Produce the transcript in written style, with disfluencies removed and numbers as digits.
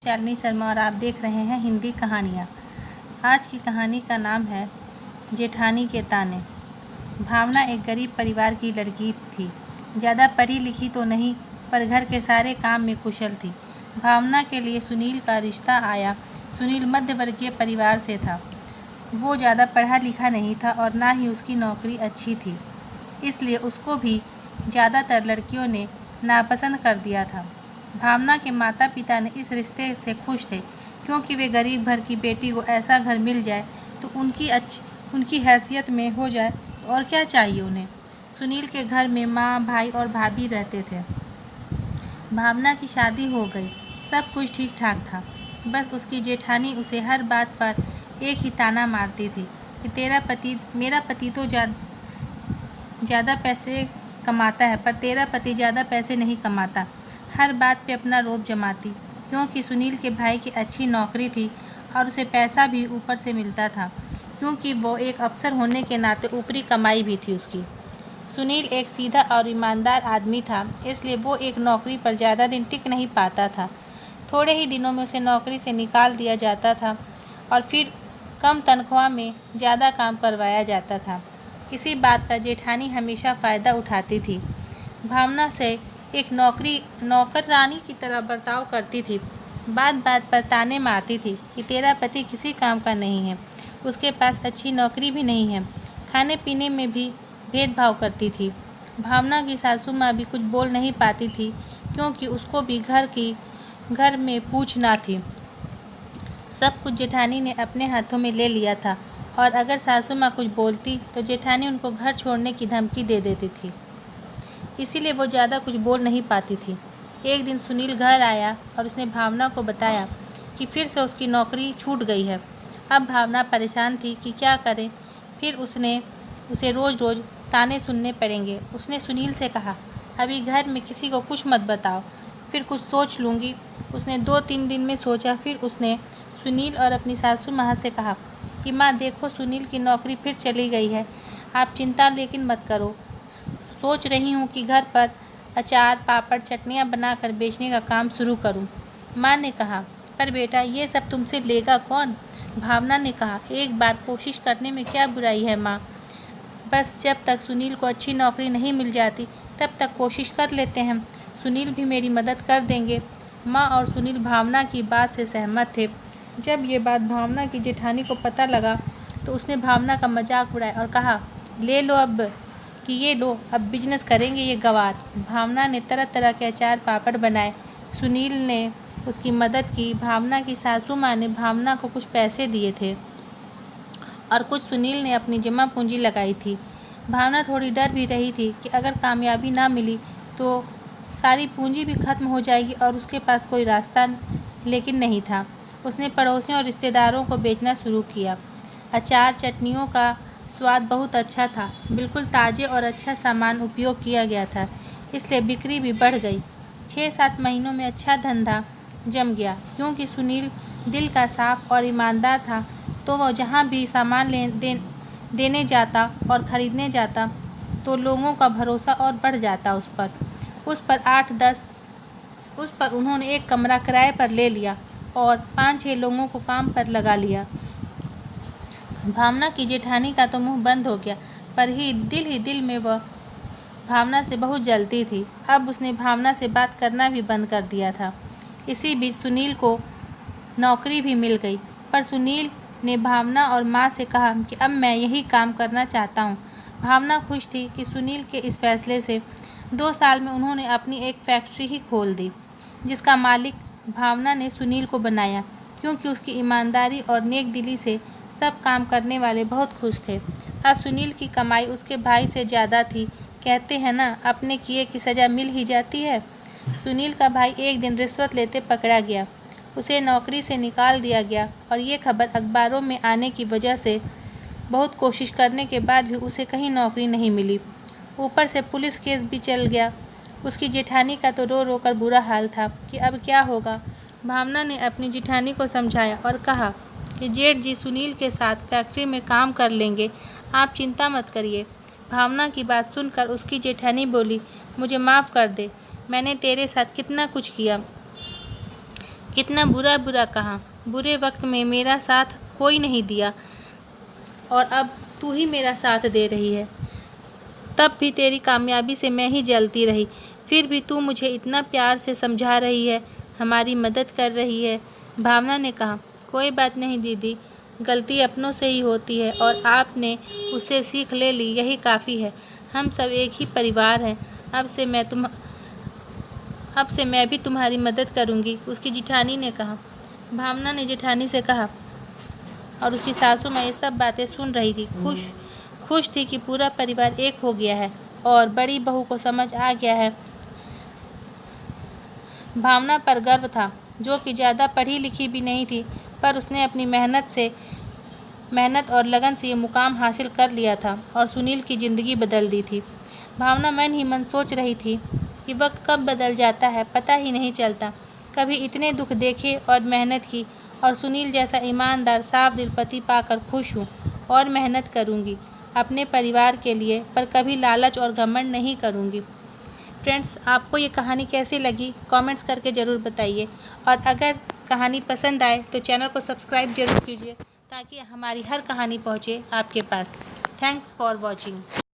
शालिनी शर्मा और आप देख रहे हैं हिंदी कहानियाँ। आज की कहानी का नाम है जेठानी के ताने। भावना एक गरीब परिवार की लड़की थी। ज़्यादा पढ़ी लिखी तो नहीं, पर घर के सारे काम में कुशल थी। भावना के लिए सुनील का रिश्ता आया। सुनील मध्यवर्गीय परिवार से था। वो ज़्यादा पढ़ा लिखा नहीं था और ना ही उसकी नौकरी अच्छी थी, इसलिए उसको भी ज़्यादातर लड़कियों ने नापसंद कर दिया था। भावना के माता पिता ने इस रिश्ते से खुश थे, क्योंकि वे गरीब घर की बेटी को ऐसा घर मिल जाए तो उनकी हैसियत में हो जाए तो और क्या चाहिए उन्हें। सुनील के घर में माँ, भाई और भाभी रहते थे। भावना की शादी हो गई, सब कुछ ठीक ठाक था। बस उसकी जेठानी उसे हर बात पर एक ही ताना मारती थी कि मेरा पति तो ज़्यादा पैसे कमाता है, पर तेरा पति ज़्यादा पैसे नहीं कमाता। हर बात पे अपना रोब जमाती, क्योंकि सुनील के भाई की अच्छी नौकरी थी और उसे पैसा भी ऊपर से मिलता था, क्योंकि वो एक अफसर होने के नाते ऊपरी कमाई भी थी उसकी। सुनील एक सीधा और ईमानदार आदमी था, इसलिए वो एक नौकरी पर ज़्यादा दिन टिक नहीं पाता था। थोड़े ही दिनों में उसे नौकरी से निकाल दिया जाता था और फिर कम तनख्वाह में ज़्यादा काम करवाया जाता था। इसी बात का जेठानी हमेशा फ़ायदा उठाती थी। भावना से एक नौकरानी की तरह बर्ताव करती थी। बात बात पर ताने मारती थी कि तेरा पति किसी काम का नहीं है, उसके पास अच्छी नौकरी भी नहीं है। खाने पीने में भी भेदभाव करती थी। भावना की सासू माँ भी कुछ बोल नहीं पाती थी, क्योंकि उसको भी घर में पूछ ना थी। सब कुछ जेठानी ने अपने हाथों में ले लिया था, और अगर सासू माँ कुछ बोलती तो जेठानी उनको घर छोड़ने की धमकी दे देती थी। इसीलिए वो ज़्यादा कुछ बोल नहीं पाती थी। एक दिन सुनील घर आया और उसने भावना को बताया कि फिर से उसकी नौकरी छूट गई है। अब भावना परेशान थी कि क्या करे। फिर उसे रोज़ रोज़ ताने सुनने पड़ेंगे। उसने सुनील से कहा, अभी घर में किसी को कुछ मत बताओ, फिर कुछ सोच लूँगी। उसने 2-3 दिन में सोचा। फिर उसने सुनील और अपनी सासू माँ से कहा कि माँ देखो, सुनील की नौकरी फिर चली गई है। आप चिंता लेकिन मत करो। सोच रही हूँ कि घर पर अचार, पापड़, चटनियाँ बनाकर बेचने का काम शुरू करूँ। माँ ने कहा, पर बेटा ये सब तुमसे लेगा कौन? भावना ने कहा, एक बार कोशिश करने में क्या बुराई है माँ। बस जब तक सुनील को अच्छी नौकरी नहीं मिल जाती तब तक कोशिश कर लेते हैं। सुनील भी मेरी मदद कर देंगे। माँ और सुनील भावना की बात से सहमत थे। जब ये बात भावना की जेठानी को पता लगा तो उसने भावना का मजाक उड़ाया और कहा, ये लो अब बिजनेस करेंगे ये गवार। भावना ने तरह तरह के अचार पापड़ बनाए। सुनील ने उसकी मदद की। भावना की सासू माँ ने भावना को कुछ पैसे दिए थे और कुछ सुनील ने अपनी जमा पूंजी लगाई थी। भावना थोड़ी डर भी रही थी कि अगर कामयाबी ना मिली तो सारी पूंजी भी खत्म हो जाएगी और उसके पास कोई रास्ता लेकिन नहीं था। उसने पड़ोसियों और रिश्तेदारों को बेचना शुरू किया। अचार चटनियों का स्वाद बहुत अच्छा था। बिल्कुल ताज़े और अच्छा सामान उपयोग किया गया था, इसलिए बिक्री भी बढ़ गई। 6-7 महीनों में अच्छा धंधा जम गया, क्योंकि सुनील दिल का साफ और ईमानदार था। तो वह जहाँ भी सामान देने जाता और ख़रीदने जाता तो लोगों का भरोसा और बढ़ जाता उस पर उन्होंने एक कमरा किराए पर ले लिया और 5-6 लोगों को काम पर लगा लिया। भावना की जेठानी का तो मुंह बंद हो गया, पर दिल में वह भावना से बहुत जलती थी। अब उसने भावना से बात करना भी बंद कर दिया था। इसी बीच सुनील को नौकरी भी मिल गई, पर सुनील ने भावना और माँ से कहा कि अब मैं यही काम करना चाहता हूँ। भावना खुश थी कि सुनील के इस फैसले से 2 साल में उन्होंने अपनी एक फैक्ट्री ही खोल दी, जिसका मालिक भावना ने सुनील को बनाया, क्योंकि उसकी ईमानदारी और नेक दिली से सब काम करने वाले बहुत खुश थे। अब सुनील की कमाई उसके भाई से ज़्यादा थी। कहते हैं ना, अपने किए की सज़ा मिल ही जाती है। सुनील का भाई एक दिन रिश्वत लेते पकड़ा गया। उसे नौकरी से निकाल दिया गया और ये खबर अखबारों में आने की वजह से बहुत कोशिश करने के बाद भी उसे कहीं नौकरी नहीं मिली। ऊपर से पुलिस केस भी चल गया। उसकी जेठानी का तो रो रो कर बुरा हाल था कि अब क्या होगा। भावना ने अपनी जेठानी को समझाया और कहा कि जेठ जी सुनील के साथ फैक्ट्री में काम कर लेंगे, आप चिंता मत करिए। भावना की बात सुनकर उसकी जेठानी बोली, मुझे माफ़ कर दे, मैंने तेरे साथ कितना कुछ किया। कितना बुरा बुरा कहा, बुरे वक्त में मेरा साथ कोई नहीं दिया और अब तू ही मेरा साथ दे रही है। तब भी तेरी कामयाबी से मैं ही जलती रही, फिर भी तू मुझे इतना प्यार से समझा रही है, हमारी मदद कर रही है। भावना ने कहा, कोई बात नहीं दीदी, गलती अपनों से ही होती है और आपने उससे सीख ले ली, यही काफ़ी है। हम सब एक ही परिवार हैं। अब से मैं भी तुम्हारी मदद करूंगी, उसकी जेठानी ने कहा। भावना ने जेठानी से कहा और उसकी सासू माँ ये सब बातें सुन रही थी। खुश थी कि पूरा परिवार एक हो गया है और बड़ी बहू को समझ आ गया है। भावना पर गर्व था, जो कि ज़्यादा पढ़ी लिखी भी नहीं थी, पर उसने अपनी मेहनत और लगन से ये मुकाम हासिल कर लिया था और सुनील की ज़िंदगी बदल दी थी। भावना मन ही मन सोच रही थी कि वक्त कब बदल जाता है पता ही नहीं चलता। कभी इतने दुख देखे और मेहनत की और सुनील जैसा ईमानदार साफ दिल पति पाकर खुश हूँ और मेहनत करूँगी अपने परिवार के लिए, पर कभी लालच और घमंड नहीं करूँगी। फ्रेंड्स, आपको ये कहानी कैसी लगी कमेंट्स करके ज़रूर बताइए और अगर कहानी पसंद आए तो चैनल को सब्सक्राइब जरूर कीजिए ताकि हमारी हर कहानी पहुँचे आपके पास। Thanks for watching.